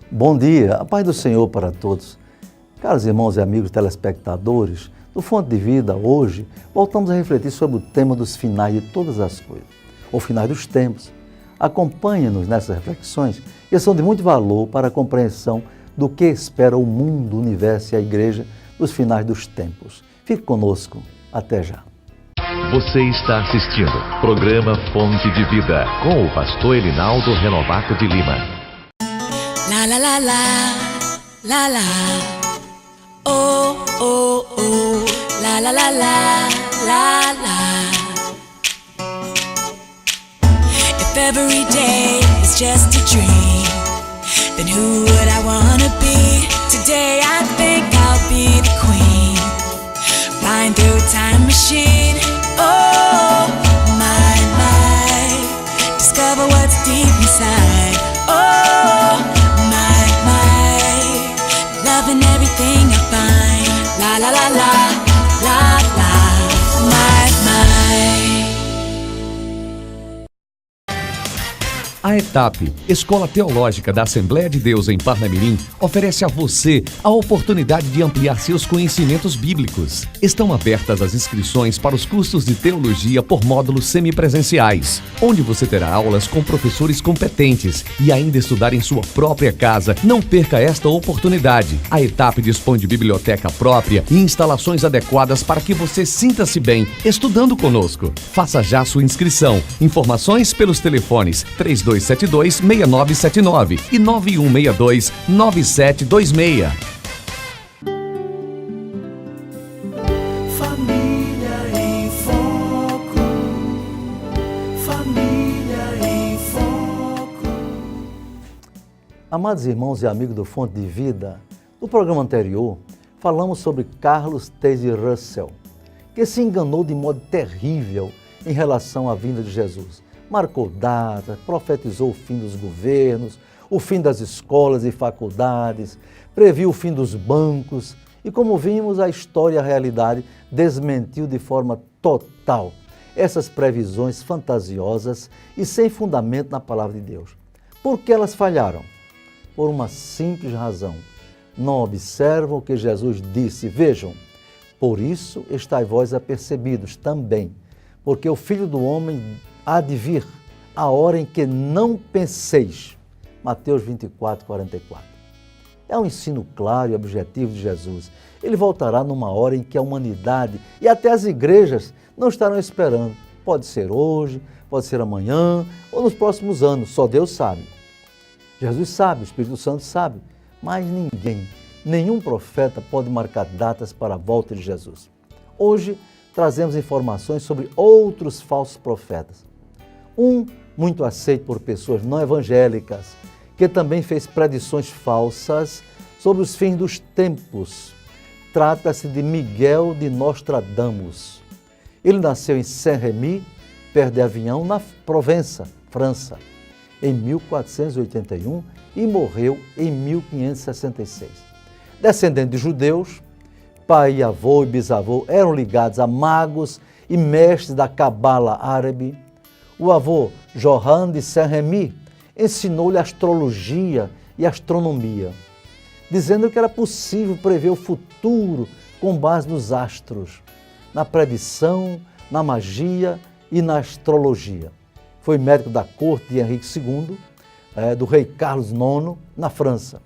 Bom dia, a paz do Senhor para todos. Caros irmãos e amigos telespectadores, do Fonte de Vida, hoje voltamos a refletir sobre o tema dos finais de todas as coisas, ou finais dos tempos. Acompanhe-nos nessas reflexões, que são de muito valor para a compreensão do que espera o mundo, o universo e a igreja nos finais dos tempos. Fique conosco, até já. Você está assistindo programa Fonte de Vida com o pastor Elinaldo Renovato de Lima. La la la la, la la, oh oh oh, la la la la, la la. If every day is just a dream, then who would I wanna be? Today I think I'll be the queen, flying through a time machine. Oh my, discover what's deep inside. Oh my, loving everything I find. La la la la, la la, my. A ETAP, Escola Teológica da Assembleia de Deus em Parnamirim, oferece a você a oportunidade de ampliar seus conhecimentos bíblicos. Estão abertas as inscrições para os cursos de teologia por módulos semipresenciais, onde você terá aulas com professores competentes e ainda estudar em sua própria casa. Não perca esta oportunidade. A ETAP dispõe de biblioteca própria e instalações adequadas para que você sinta-se bem estudando conosco. Faça já sua inscrição. Informações pelos telefones 3272-6979 e 9162-9726. Família em Foco. Família em Foco. Amados irmãos e amigos do Fonte de Vida, no programa anterior, falamos sobre Carlos Taze Russell, que se enganou de modo terrível em relação à vinda de Jesus. Marcou data, profetizou o fim dos governos, o fim das escolas e faculdades, previu o fim dos bancos e, como vimos, a história e a realidade desmentiu de forma total essas previsões fantasiosas e sem fundamento na palavra de Deus. Por que elas falharam? Por uma simples razão. Não observam o que Jesus disse. Vejam, por isso estáis vós apercebidos também, porque o Filho do Homem há de vir a hora em que não penseis. Mateus 24, 44. É um ensino claro e objetivo de Jesus. Ele voltará numa hora em que a humanidade e até as igrejas não estarão esperando. Pode ser hoje, pode ser amanhã ou nos próximos anos, só Deus sabe. Jesus sabe, o Espírito Santo sabe, mas ninguém, nenhum profeta pode marcar datas para a volta de Jesus. Hoje trazemos informações sobre outros falsos profetas. Um muito aceito por pessoas não evangélicas, que também fez predições falsas sobre os fins dos tempos. Trata-se de Miguel de Nostradamus. Ele nasceu em Saint-Rémy, perto de Avignon, na Provença, França, em 1481 e morreu em 1566. Descendente de judeus, pai, avô e bisavô eram ligados a magos e mestres da cabala árabe. O avô, Johann de Saint-Rémy, ensinou-lhe astrologia e astronomia, dizendo que era possível prever o futuro com base nos astros, na predição, na magia e na astrologia. Foi médico da corte de Henrique II, do rei Carlos IX, na França.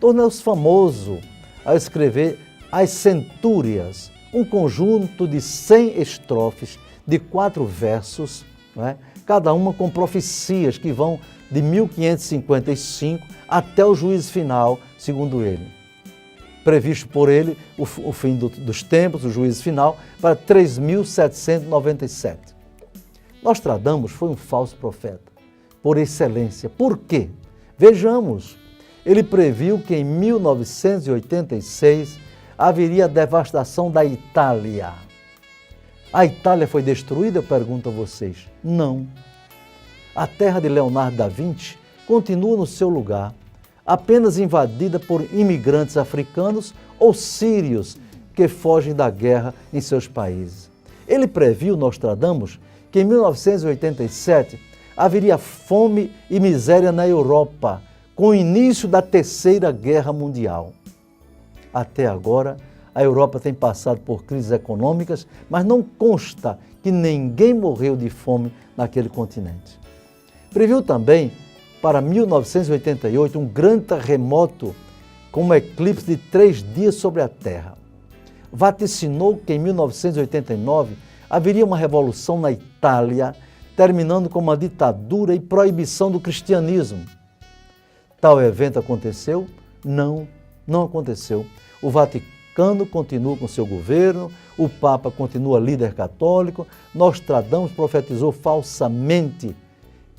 Tornou-se famoso ao escrever As Centúrias, um conjunto de 100 estrofes de 4 versos, cada uma com profecias que vão de 1555 até o juízo final, segundo ele. Previsto por ele o fim dos tempos, o juízo final, para 3797. Nostradamus foi um falso profeta, por excelência. Por quê? Vejamos, ele previu que em 1986 haveria a devastação da Itália. A Itália foi destruída, eu pergunto a vocês? Não. A terra de Leonardo da Vinci continua no seu lugar, apenas invadida por imigrantes africanos ou sírios que fogem da guerra em seus países. Ele previu, Nostradamus, que em 1987 haveria fome e miséria na Europa, com o início da Terceira Guerra Mundial. Até agora, a Europa tem passado por crises econômicas, mas não consta que ninguém morreu de fome naquele continente. Previu também, para 1988, um grande terremoto com um eclipse de 3 dias sobre a Terra. Vaticinou que em 1989 haveria uma revolução na Itália, terminando com uma ditadura e proibição do cristianismo. Tal evento aconteceu? Não, não aconteceu. O Vaticano continua com seu governo, o Papa continua líder católico. Nostradamus profetizou falsamente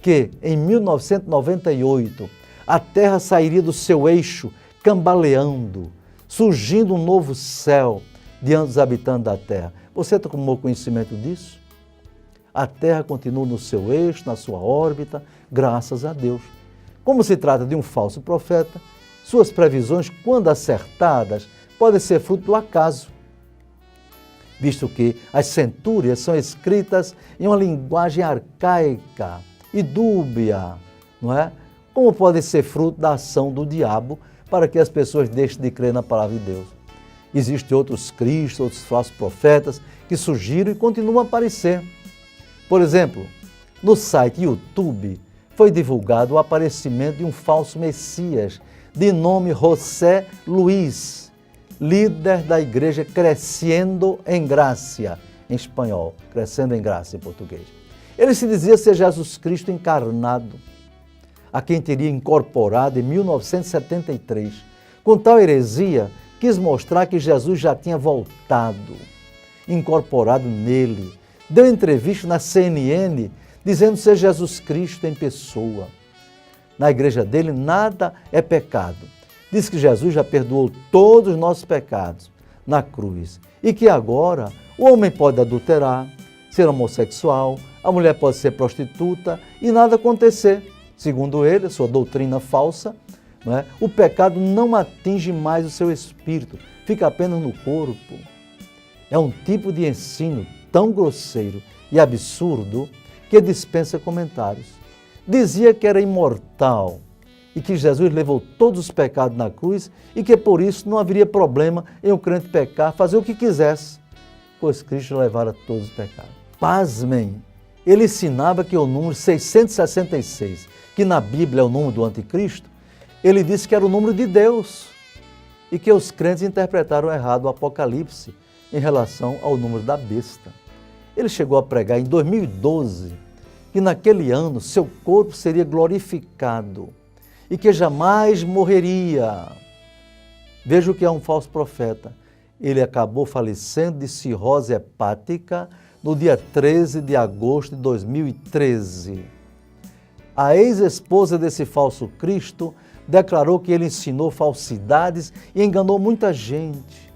que em 1998 a Terra sairia do seu eixo, cambaleando, surgindo um novo céu diante dos habitantes da Terra. Você tomou conhecimento disso? A Terra continua no seu eixo, na sua órbita, graças a Deus. Como se trata de um falso profeta, suas previsões, quando acertadas, podem ser fruto do acaso, visto que as centúrias são escritas em uma linguagem arcaica e dúbia, não é? Como podem ser fruto da ação do diabo para que as pessoas deixem de crer na palavra de Deus. Existem outros cristos, outros falsos profetas que surgiram e continuam a aparecer. Por exemplo, no site YouTube foi divulgado o aparecimento de um falso Messias de nome José Luiz, líder da igreja Crescendo em Gracia, em espanhol, Crescendo em Gracia em português. Ele se dizia ser Jesus Cristo encarnado, a quem teria incorporado em 1973. Com tal heresia, quis mostrar que Jesus já tinha voltado, incorporado nele. Deu entrevista na CNN dizendo ser Jesus Cristo em pessoa. Na igreja dele nada é pecado. Diz que Jesus já perdoou todos os nossos pecados na cruz e que agora o homem pode adulterar, ser homossexual, a mulher pode ser prostituta e nada acontecer. Segundo ele, sua doutrina falsa, não é? O pecado não atinge mais o seu espírito, fica apenas no corpo. É um tipo de ensino tão grosseiro e absurdo que dispensa comentários. Dizia que era imortal e que Jesus levou todos os pecados na cruz e que por isso não haveria problema em o crente pecar, fazer o que quisesse, pois Cristo levara todos os pecados. Pasmem, ele ensinava que o número 666, que na Bíblia é o número do anticristo, ele disse que era o número de Deus e que os crentes interpretaram errado o Apocalipse em relação ao número da besta. Ele chegou a pregar em 2012 que naquele ano seu corpo seria glorificado e que jamais morreria. Veja o que é um falso profeta. Ele acabou falecendo de cirrose hepática no dia 13 de agosto de 2013. A ex-esposa desse falso Cristo declarou que ele ensinou falsidades e enganou muita gente.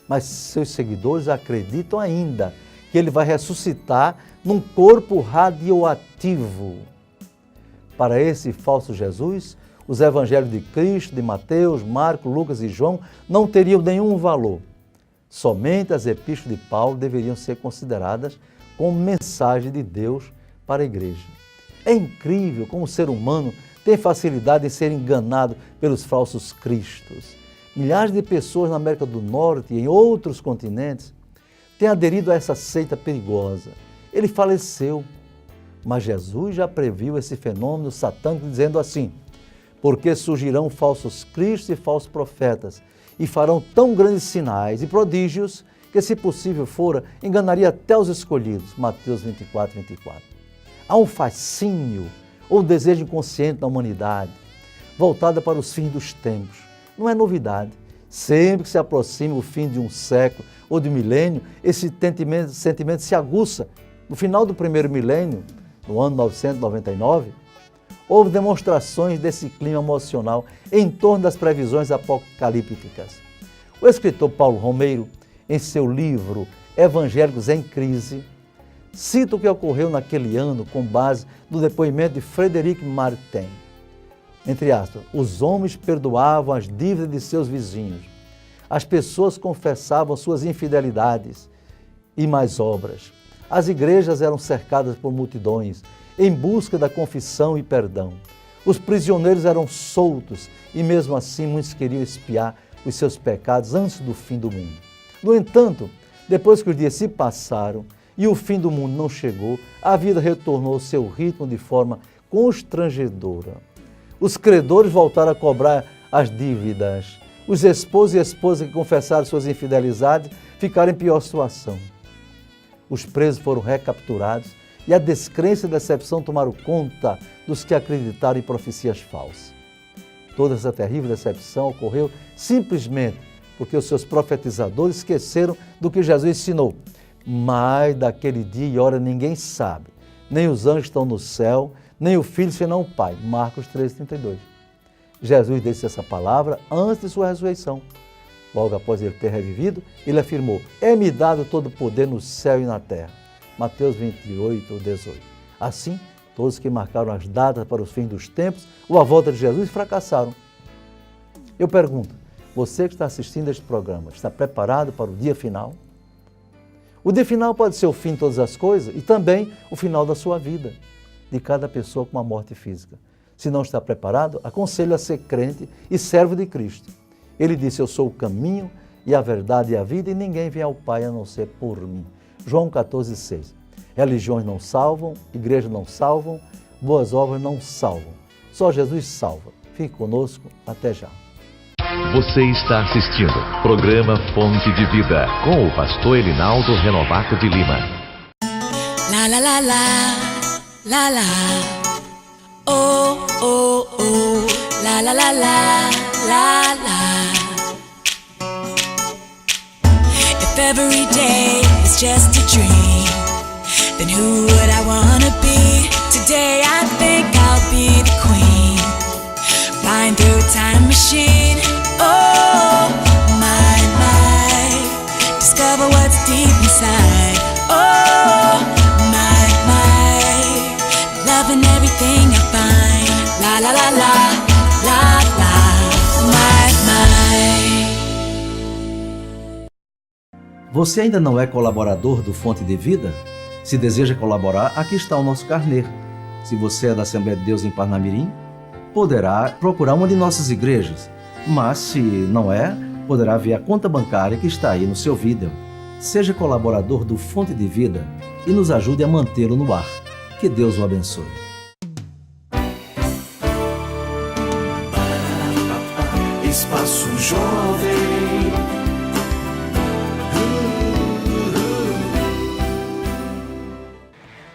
Mas seus seguidores acreditam ainda que ele vai ressuscitar num corpo radioativo. Para esse falso Jesus, os evangelhos de Cristo, de Mateus, Marcos, Lucas e João não teriam nenhum valor. Somente as epístolas de Paulo deveriam ser consideradas como mensagem de Deus para a igreja. É incrível como o ser humano tem facilidade em ser enganado pelos falsos cristos. Milhares de pessoas na América do Norte e em outros continentes têm aderido a essa seita perigosa. Ele faleceu, mas Jesus já previu esse fenômeno satânico dizendo assim: porque surgirão falsos cristos e falsos profetas e farão tão grandes sinais e prodígios que, se possível fora, enganaria até os escolhidos. Mateus 24, 24. Há um fascínio ou desejo inconsciente da humanidade, voltada para os fins dos tempos. Não é novidade. Sempre que se aproxima o fim de um século ou de um milênio, esse sentimento se aguça. No final do primeiro milênio, no ano 999, houve demonstrações desse clima emocional em torno das previsões apocalípticas. O escritor Paulo Romeiro, em seu livro Evangélicos em Crise, cita o que ocorreu naquele ano com base no depoimento de Frederic Martin. Entre aspas, os homens perdoavam as dívidas de seus vizinhos, as pessoas confessavam suas infidelidades e mais obras, as igrejas eram cercadas por multidões em busca da confissão e perdão. Os prisioneiros eram soltos e mesmo assim muitos queriam expiar os seus pecados antes do fim do mundo. No entanto, depois que os dias se passaram e o fim do mundo não chegou, a vida retornou ao seu ritmo de forma constrangedora. Os credores voltaram a cobrar as dívidas. Os esposos e esposas que confessaram suas infidelidades ficaram em pior situação. Os presos foram recapturados e a descrença e a decepção tomaram conta dos que acreditaram em profecias falsas. Toda essa terrível decepção ocorreu simplesmente porque os seus profetizadores esqueceram do que Jesus ensinou. Mas daquele dia e hora ninguém sabe, nem os anjos estão no céu, nem o Filho senão o Pai. Marcos 13:32. Jesus disse essa palavra antes de sua ressurreição. Logo após ele ter revivido, ele afirmou: é-me dado todo o poder no céu e na terra. Mateus 28:18. Assim, todos que marcaram as datas para os fins dos tempos ou a volta de Jesus fracassaram. Eu pergunto, você que está assistindo este programa, está preparado para o dia final? O dia final pode ser o fim de todas as coisas e também o final da sua vida, de cada pessoa com uma morte física. Se não está preparado, aconselho a ser crente e servo de Cristo. Ele disse: eu sou o caminho e a verdade e a vida e ninguém vem ao Pai a não ser por mim. João 14:6. Religiões não salvam, igrejas não salvam, boas obras não salvam. Só Jesus salva. Fique conosco, até já. Você está assistindo programa Fonte de Vida com o pastor Elinaldo Renovato de Lima. La la la la, la la. Oh oh oh, la la la la, la la. If every day is just a dream, then who would I wanna be? Today I think I'll be the queen, flying through a time machine. Oh my my, discover what's deep inside. Oh my my, loving everything I find. La la la la, la la, my my. Você ainda não é colaborador do Fonte de Vida? Se deseja colaborar, aqui está o nosso carnê. Se você é da Assembleia de Deus em Parnamirim, poderá procurar uma de nossas igrejas. Mas se não é, poderá ver a conta bancária que está aí no seu vídeo. Seja colaborador do Fonte de Vida e nos ajude a mantê-lo no ar. Que Deus o abençoe. Espaço Jovem.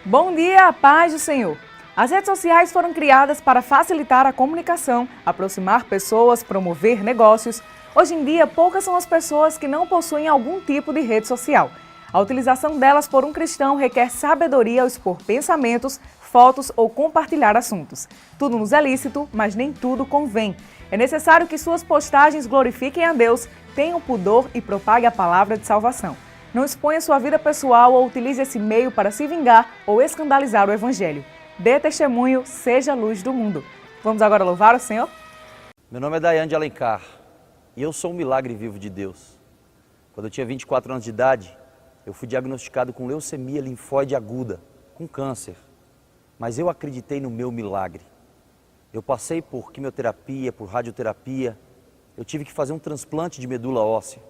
Bom dia, a paz do Senhor. As redes sociais foram criadas para facilitar a comunicação, aproximar pessoas, promover negócios. Hoje em dia, poucas são as pessoas que não possuem algum tipo de rede social. A utilização delas por um cristão requer sabedoria ao expor pensamentos, fotos ou compartilhar assuntos. Tudo nos é lícito, mas nem tudo convém. É necessário que suas postagens glorifiquem a Deus, tenham pudor e propaguem a palavra de salvação. Não exponha sua vida pessoal ou utilize esse meio para se vingar ou escandalizar o Evangelho. Dê testemunho, seja a luz do mundo. Vamos agora louvar o Senhor? Meu nome é Daiane de Alencar e eu sou um milagre vivo de Deus. Quando eu tinha 24 anos de idade, eu fui diagnosticado com leucemia linfóide aguda, com câncer. Mas eu acreditei no meu milagre. Eu passei por quimioterapia, por radioterapia. Eu tive que fazer um transplante de medula óssea.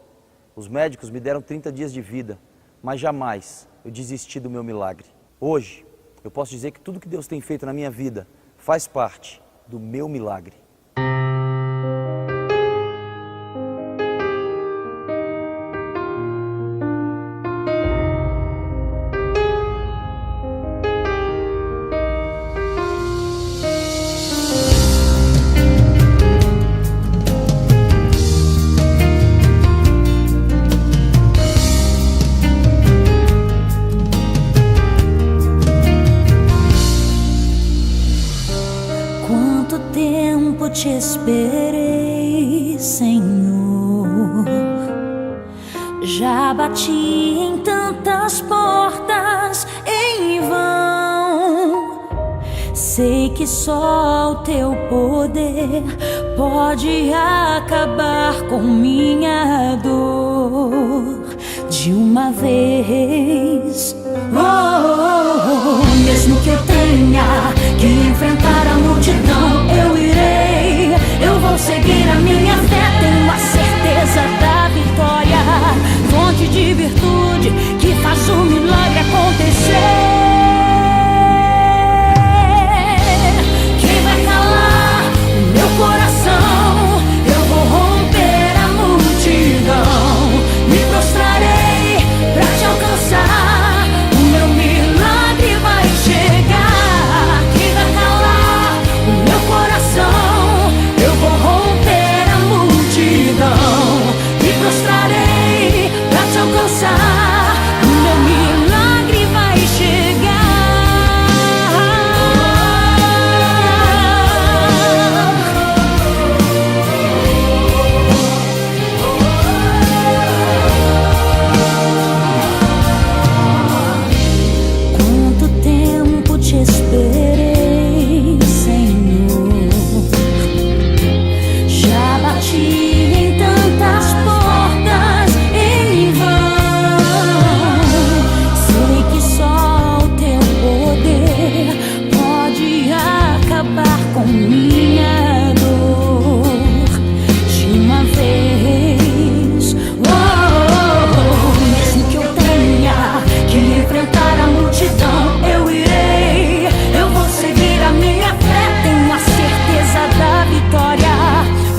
Os médicos me deram 30 dias de vida, mas jamais eu desisti do meu milagre. Hoje, eu posso dizer que tudo que Deus tem feito na minha vida faz parte do meu milagre. Te esperei, Senhor. Já bati em tantas portas em vão. Sei que só o teu poder pode acabar com minha dor. De uma vez Mesmo que eu tenha que enfrentar a multidão, eu irei, eu vou seguir a minha fé. Tenho a certeza da vitória, fonte de virtude que faz o milagre acontecer. Quem vai calar o meu coração? Eu vou romper a multidão, me prostrarei pra te alcançar. O meu milagre vai chegar. Quem vai calar o meu coração? Eu vou romper a multidão, me prostrarei pra te alcançar. O meu milagre vai chegar. Quanto tempo te esperei, Senhor? Já bati em tantas portas em vão. Sei que só o teu poder pode acabar com minha dor de uma vez. Mesmo que eu tenha que enfrentar a multidão, eu irei, eu vou seguir a minha fé. Tenho a certeza da vitória,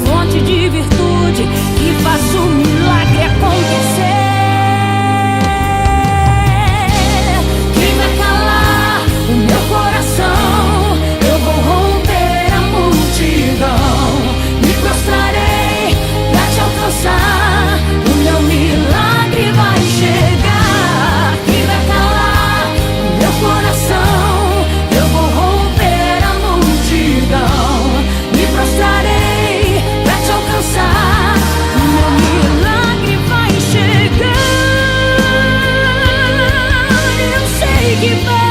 fonte de virtude que faz o milagre acontecer. Quem vai calar o meu coração? Eu vou romper a multidão, me prostrarei pra te alcançar. O meu milagre vai chegar. Quem vai calar o meu coração? Eu vou romper a multidão, me prostrarei pra te alcançar. O meu milagre vai chegar. Eu sei que vai.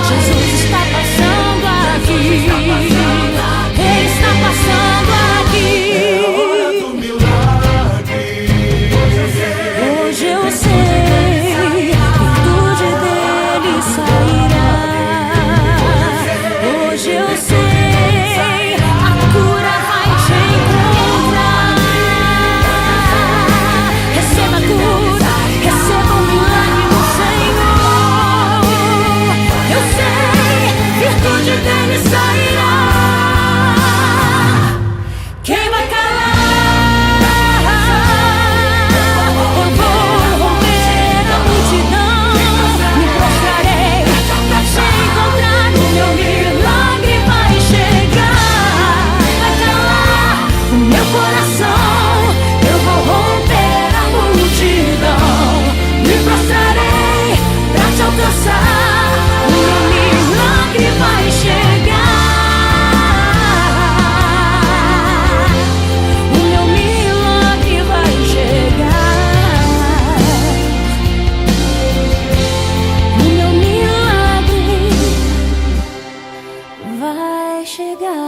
Jesus está passando aqui. Ele está passando aqui. Hoje eu sei, virtude dele sairá. Hoje eu sei, a cura vai te encontrar. Receba a cura, receba o milagre do Senhor. Eu sei, virtude dele sairá. Quem vai calar? Eu vou romper a multidão, me prostrarei pra te encontrar. O meu milagre vai chegar. Vai calar o meu coração? Eu vou romper a multidão, me prostrarei pra te alcançar. O meu milagre vai chegar. O meu milagre vai chegar. O meu milagre vai chegar.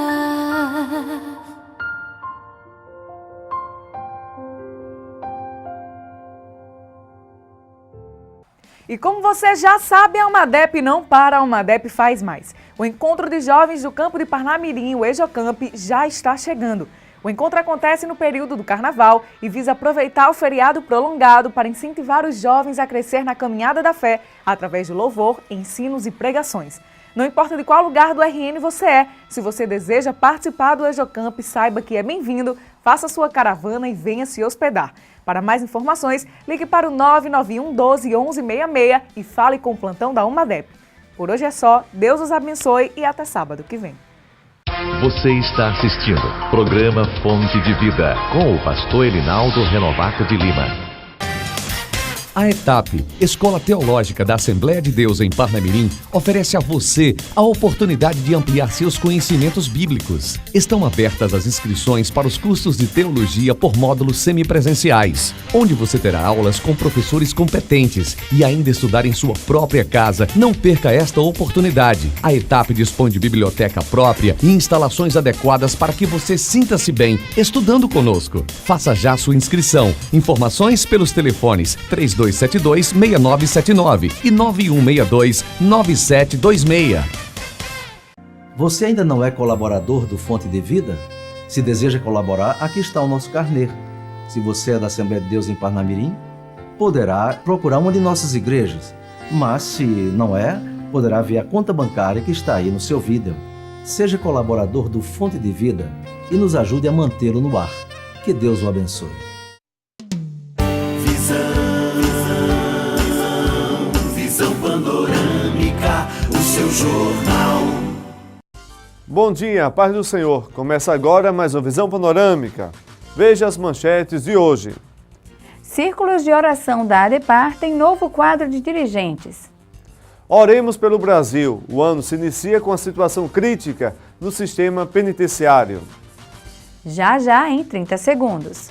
E como você já sabe, a Almadep não para, a Almadep faz mais. O encontro de jovens do campo de Parnamirim, o EJOCamp, já está chegando. O encontro acontece no período do Carnaval e visa aproveitar o feriado prolongado para incentivar os jovens a crescer na caminhada da fé através do louvor, ensinos e pregações. Não importa de qual lugar do RN você é, se você deseja participar do EJOCamp, saiba que é bem-vindo, faça sua caravana e venha se hospedar. Para mais informações, ligue para o 991 12 1166 e fale com o plantão da Almadep. Por hoje é só, Deus os abençoe e até sábado que vem. Você está assistindo programa Fonte de Vida com o pastor Elinaldo Renovato de Lima. A ETAP, Escola Teológica da Assembleia de Deus em Parnamirim, oferece a você a oportunidade de ampliar seus conhecimentos bíblicos. Estão abertas as inscrições para os cursos de teologia por módulos semipresenciais, onde você terá aulas com professores competentes e ainda estudar em sua própria casa. Não perca esta oportunidade. A ETAP dispõe de biblioteca própria e instalações adequadas para que você sinta-se bem estudando conosco. Faça já sua inscrição. Informações pelos telefones 32 3272-6979 e 9162-9726. Você ainda não é colaborador do Fonte de Vida? Se deseja colaborar, aqui está o nosso carnê. Se você é da Assembleia de Deus em Parnamirim, poderá procurar uma de nossas igrejas. Mas se não é, poderá ver a conta bancária que está aí no seu vídeo. Seja colaborador do Fonte de Vida e nos ajude a mantê-lo no ar. Que Deus o abençoe. Visão panorâmica, o seu jornal. Bom dia, paz do Senhor. Começa agora mais uma Visão Panorâmica. Veja as manchetes de hoje. Círculos de oração da ADEPAR tem novo quadro de dirigentes. Oremos pelo Brasil. O ano se inicia com a situação crítica no sistema penitenciário. Já em 30 segundos.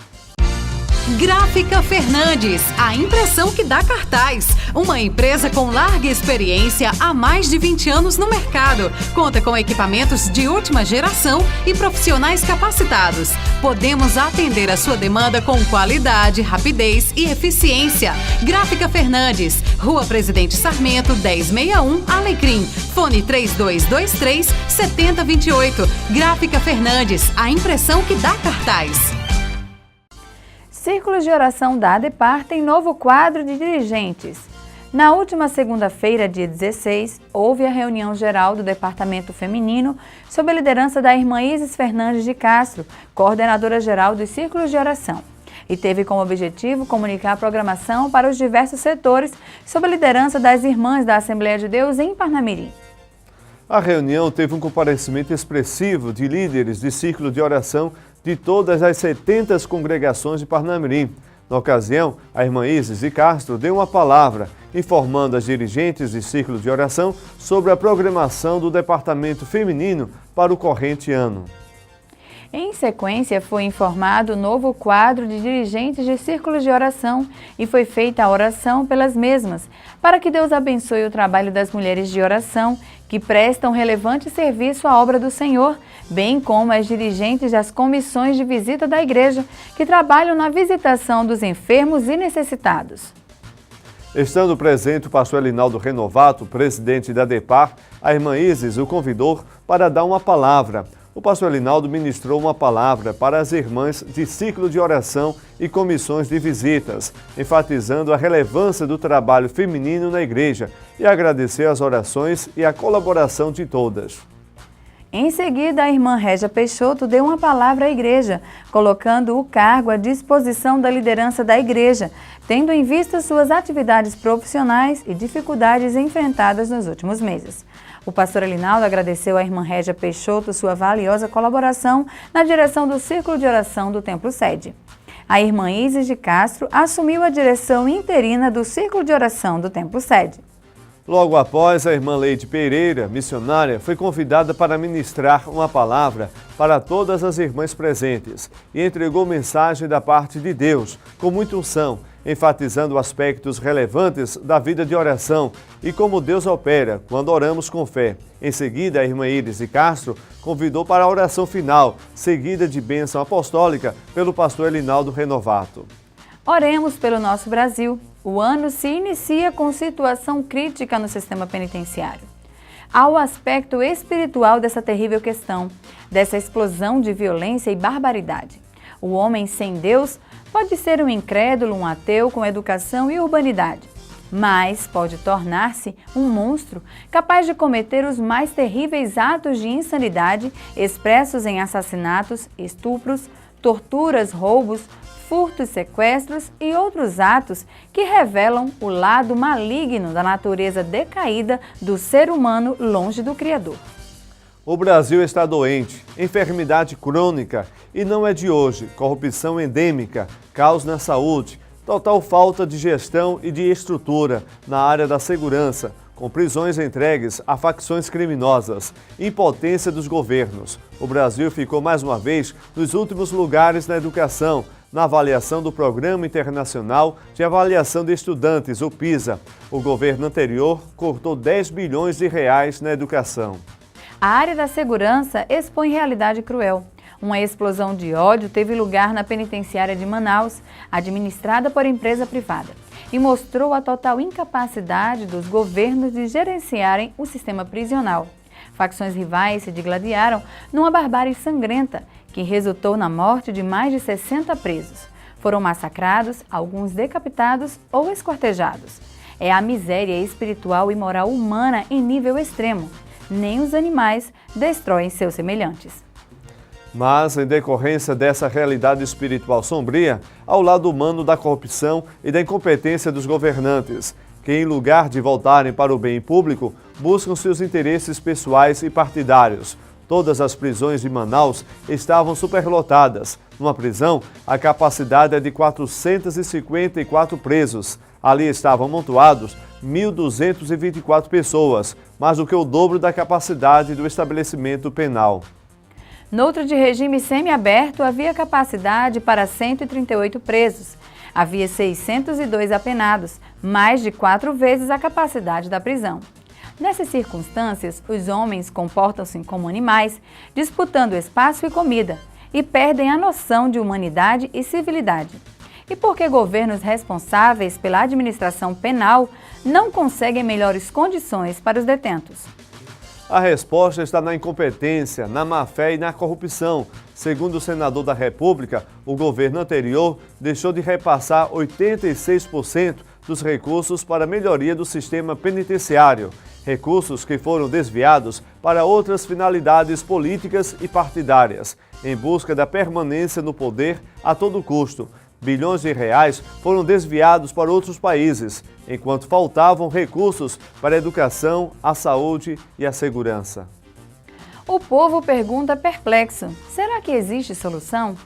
Gráfica Fernandes, a impressão que dá cartaz. Uma empresa com larga experiência há mais de 20 anos no mercado. Conta com equipamentos de última geração e profissionais capacitados. Podemos atender a sua demanda com qualidade, rapidez e eficiência. Gráfica Fernandes, Rua Presidente Sarmento, 1061, Alecrim. Fone 3223-7028. Gráfica Fernandes, a impressão que dá cartaz. Círculos de oração da ADEPAR tem novo quadro de dirigentes. Na última segunda-feira, dia 16, houve a reunião geral do Departamento Feminino sob a liderança da irmã Isis Fernandes de Castro, coordenadora geral dos Círculos de Oração, e teve como objetivo comunicar a programação para os diversos setores sob a liderança das irmãs da Assembleia de Deus em Parnamirim. A reunião teve um comparecimento expressivo de líderes de círculo de oração de todas as 70 congregações de Parnamirim. Na ocasião, a irmã Isis de Castro deu uma palavra, informando as dirigentes de círculo de oração sobre a programação do Departamento Feminino para o corrente ano. Em sequência, foi informado o novo quadro de dirigentes de círculos de oração e foi feita a oração pelas mesmas, para que Deus abençoe o trabalho das mulheres de oração, que prestam relevante serviço à obra do Senhor, bem como as dirigentes das comissões de visita da igreja, que trabalham na visitação dos enfermos e necessitados. Estando presente o pastor Elinaldo Renovato, presidente da ADEPAR, a irmã Isis o convidou para dar uma palavra. O pastor Elinaldo ministrou uma palavra para as irmãs de ciclo de oração e comissões de visitas, enfatizando a relevância do trabalho feminino na igreja e agradeceu as orações e a colaboração de todas. Em seguida, a irmã Régia Peixoto deu uma palavra à igreja, colocando o cargo à disposição da liderança da igreja, tendo em vista suas atividades profissionais e dificuldades enfrentadas nos últimos meses. O pastor Elinaldo agradeceu à irmã Régia Peixoto sua valiosa colaboração na direção do Círculo de Oração do Templo Sede. A irmã Isis de Castro assumiu a direção interina do Círculo de Oração do Templo Sede. Logo após, a irmã Leide Pereira, missionária, foi convidada para ministrar uma palavra para todas as irmãs presentes e entregou mensagem da parte de Deus, com muita unção, enfatizando aspectos relevantes da vida de oração e como Deus opera quando oramos com fé. Em seguida, a irmã Iris de Castro convidou para a oração final, seguida de bênção apostólica pelo pastor Elinaldo Renovato. Oremos pelo nosso Brasil. O ano se inicia com situação crítica no sistema penitenciário. Há o aspecto espiritual dessa terrível questão, dessa explosão de violência e barbaridade. O homem sem Deus pode ser um incrédulo, um ateu com educação e urbanidade, mas pode tornar-se um monstro capaz de cometer os mais terríveis atos de insanidade expressos em assassinatos, estupros, torturas, roubos, furtos, sequestros e outros atos que revelam o lado maligno da natureza decaída do ser humano longe do Criador. O Brasil está doente, enfermidade crônica e não é de hoje, corrupção endêmica, caos na saúde, total falta de gestão e de estrutura na área da segurança, com prisões entregues a facções criminosas, impotência dos governos. O Brasil ficou mais uma vez nos últimos lugares na educação, na avaliação do Programa Internacional de Avaliação de Estudantes, o PISA. O governo anterior cortou 10 bilhões de reais na educação. A área da segurança expõe realidade cruel. Uma explosão de ódio teve lugar na penitenciária de Manaus, administrada por empresa privada. e mostrou a total incapacidade dos governos de gerenciarem o sistema prisional. Facções rivais se digladiaram numa barbárie sangrenta que resultou na morte de mais de 60 presos. Foram massacrados, alguns decapitados ou esquartejados. É a miséria espiritual e moral humana em nível extremo. Nem os animais destroem seus semelhantes. Mas, em decorrência dessa realidade espiritual sombria, ao lado humano da corrupção e da incompetência dos governantes, que, em lugar de voltarem para o bem público, buscam seus interesses pessoais e partidários. Todas as prisões de Manaus estavam superlotadas. Numa prisão, a capacidade é de 454 presos. Ali estavam amontoados 1.224 pessoas, mais do que o dobro da capacidade do estabelecimento penal. Noutro de regime semiaberto, havia capacidade para 138 presos. Havia 602 apenados, mais de 4 vezes a capacidade da prisão. Nessas circunstâncias, os homens comportam-se como animais, disputando espaço e comida, e perdem a noção de humanidade e civilidade. E por que governos responsáveis pela administração penal não conseguem melhores condições para os detentos? A resposta está na incompetência, na má-fé e na corrupção. Segundo o senador da República, o governo anterior deixou de repassar 86% dos recursos para a melhoria do sistema penitenciário. Recursos que foram desviados para outras finalidades políticas e partidárias, em busca da permanência no poder a todo custo. Bilhões de reais foram desviados para outros países, enquanto faltavam recursos para a educação, a saúde e a segurança. O povo pergunta perplexo: será que existe solução?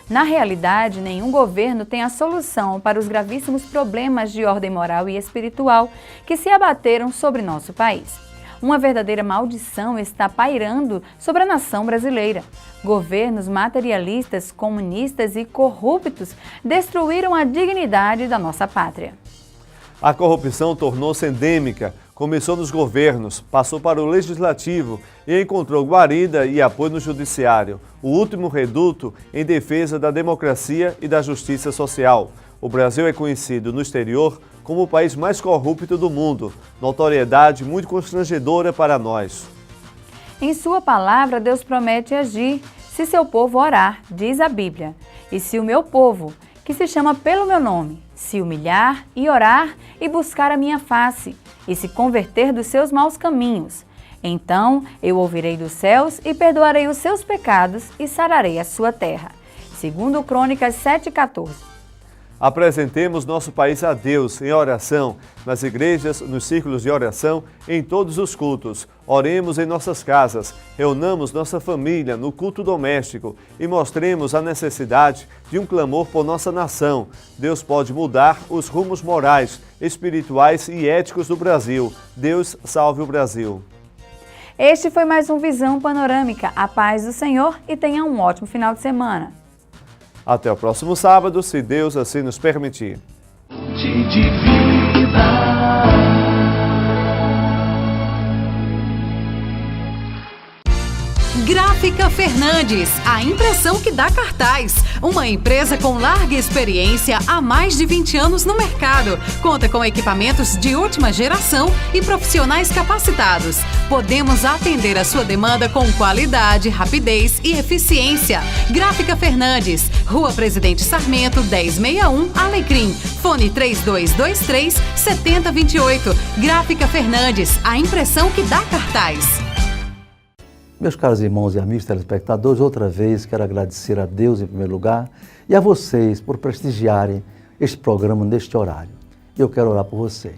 Na realidade, nenhum governo tem a solução para os gravíssimos problemas de ordem moral e espiritual que se abateram sobre nosso país. Uma verdadeira maldição está pairando sobre a nação brasileira. Governos materialistas, comunistas e corruptos destruíram a dignidade da nossa pátria. A corrupção tornou-se endêmica, começou nos governos, passou para o legislativo e encontrou guarida e apoio no judiciário, o último reduto em defesa da democracia e da justiça social. O Brasil é conhecido no exterior como o país mais corrupto do mundo, notoriedade muito constrangedora para nós. Em sua palavra, Deus promete agir se seu povo orar, diz a Bíblia. E se o meu povo, que se chama pelo meu nome, se humilhar e orar e buscar a minha face, e se converter dos seus maus caminhos, então eu ouvirei dos céus e perdoarei os seus pecados e sararei a sua terra. Segundo Crônicas 7,14. Apresentemos nosso país a Deus em oração, nas igrejas, nos círculos de oração, em todos os cultos. Oremos em nossas casas, reunamos nossa família no culto doméstico e mostremos a necessidade de um clamor por nossa nação. Deus pode mudar os rumos morais, espirituais e éticos do Brasil. Deus salve o Brasil. Este foi mais um Visão Panorâmica. A paz do Senhor e tenha um ótimo final de semana. Até o próximo sábado, se Deus assim nos permitir. Gráfica Fernandes, a impressão que dá cartaz. Uma empresa com larga experiência há mais de 20 anos no mercado. Conta com equipamentos de última geração e profissionais capacitados. Podemos atender a sua demanda com qualidade, rapidez e eficiência. Gráfica Fernandes, Rua Presidente Sarmento, 1061, Alecrim. Fone 3223-7028. Gráfica Fernandes, a impressão que dá cartaz. Meus caros irmãos e amigos telespectadores, outra vez quero agradecer a Deus em primeiro lugar e a vocês por prestigiarem este programa neste horário. E eu quero orar por vocês.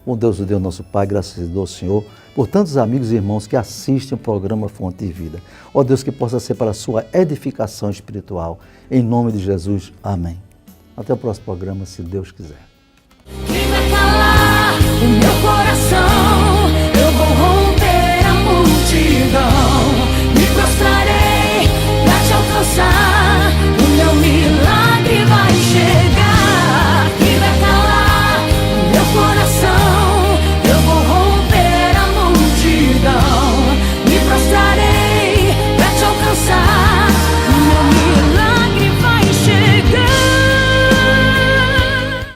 Bom Deus, o Deus nosso Pai, graças ao Senhor, por tantos amigos e irmãos que assistem o programa Fonte de Vida. Ó Deus, que possa ser para a sua edificação espiritual. Em nome de Jesus, amém. Até o próximo programa, se Deus quiser. Quem vai calar o meu coração?